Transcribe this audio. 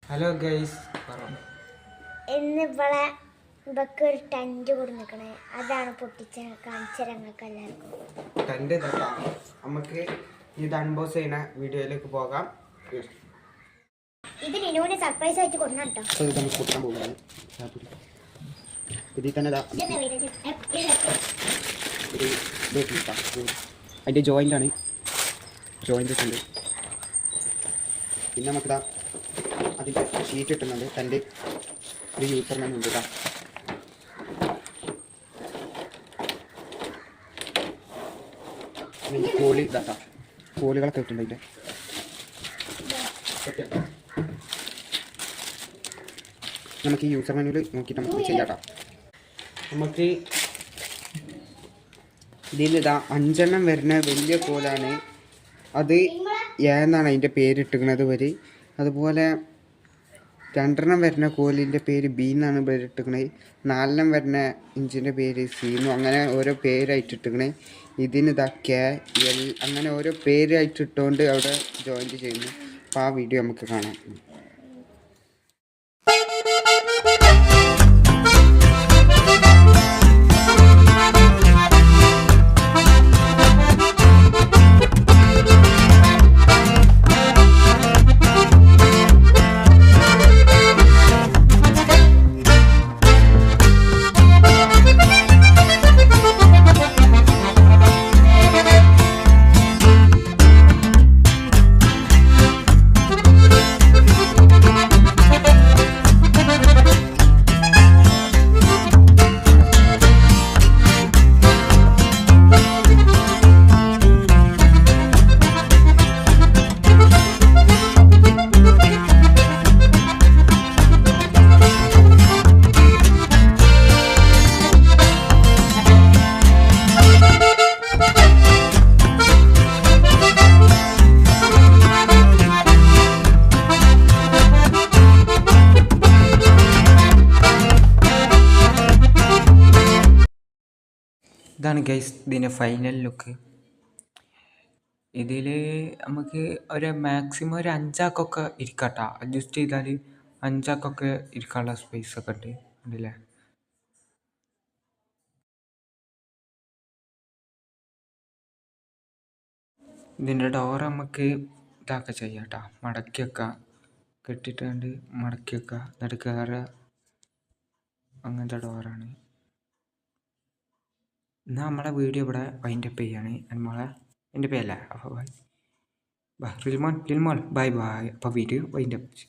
Hello guys, ഇന്നിവിടെ ഇവക്ക് ഒരു ടെന്റ് കൊടുക്കണേ, അതാണ് പൊട്ടിച്ച കാണിച്ചരങ്ങൾക്ക് എല്ലാവർക്കും. ടെന്റ് നമുക്ക് ഇത് അൺബോക്സ് ചെയ്യുന്ന വീഡിയോയിലേക്ക് പോകാം. ഇത് ലിനുവിന് സർപ്രൈസ് ആയിട്ട് കൊടുക്കണം അതിൻ്റെ ജോയിൻ്റ് ആണ്, ജോയിൻ്റ് ഉണ്ട്. പിന്നെ നമുക്കിതാ അതിൻ്റെ ഷീറ്റ് ഇട്ടുന്നുണ്ട്. ടെൻറ്റ് ഒരു യൂസർ മാൻ ഉണ്ട്. കോളി ഇതാക്കാം, കോളികളൊക്കെ ഇട്ടുണ്ട് അതിൻ്റെ. നമുക്ക് ഈ യൂസർ മാനുവൽ നോക്കിയിട്ട് നമുക്ക് ചെയ്യാം. നമുക്ക് ഇതിലിതാ 5 വരുന്ന വലിയ കോലാണ്. അത് എന്നാണ് അതിൻ്റെ പേരിട്ടിരിക്കുന്നത് വരെ. അതുപോലെ 2 വരുന്ന കോലിൻ്റെ പേര് ബി എന്നാണ് പേരിട്ടിരിക്കണത്. 4 വരുന്ന ഇഞ്ചിൻ്റെ പേര് സീന്നു. അങ്ങനെ ഓരോ പേരായിട്ട് ഇട്ടിരിക്കണേ. ഇതിനിതാ കെ എൽ അങ്ങനെ ഓരോ പേരായിട്ട് ഇട്ടുകൊണ്ട് അവിടെ ജോയിൻറ്റ് ചെയ്യുന്നു. അപ്പോൾ ആ വീഡിയോ നമുക്ക് കാണാം. ഇതാണ് ഗൈസ് ഇതിൻ്റെ ഫൈനൽ ലുക്ക്. ഇതിൽ നമുക്ക് ഒരു മാക്സിമം ഒരു 5 ആൾക്കൊക്കെ ഇരിക്കട്ടോ. അഡ്ജസ്റ്റ് ചെയ്താൽ 5 ആൾക്കൊക്കെ ഇരിക്കാനുള്ള സ്പേസൊക്കെ ഉണ്ട്. ഉണ്ടല്ലേ? ഇതിൻ്റെ ഡോർ നമുക്ക് ഇതാക്കുക ചെയ്യാം കേട്ടോ. മടക്കി വെക്കാം, കെട്ടിട്ടുണ്ട് മടക്കി വെക്കുക, എന്നിട്ട് കയറുക. അങ്ങനത്തെ ഡോറാണ്. എന്നാൽ നമ്മളെ വീഡിയോ ഇവിടെ വൈൻഡപ്പ് ചെയ്യാണ്. എൻ്റെ പേരല്ല. അപ്പോൾ ബൈ ബൈ റിൽമോൻ ബൈ ബൈ. അപ്പോൾ വീഡിയോ വൈൻഡപ്പ്.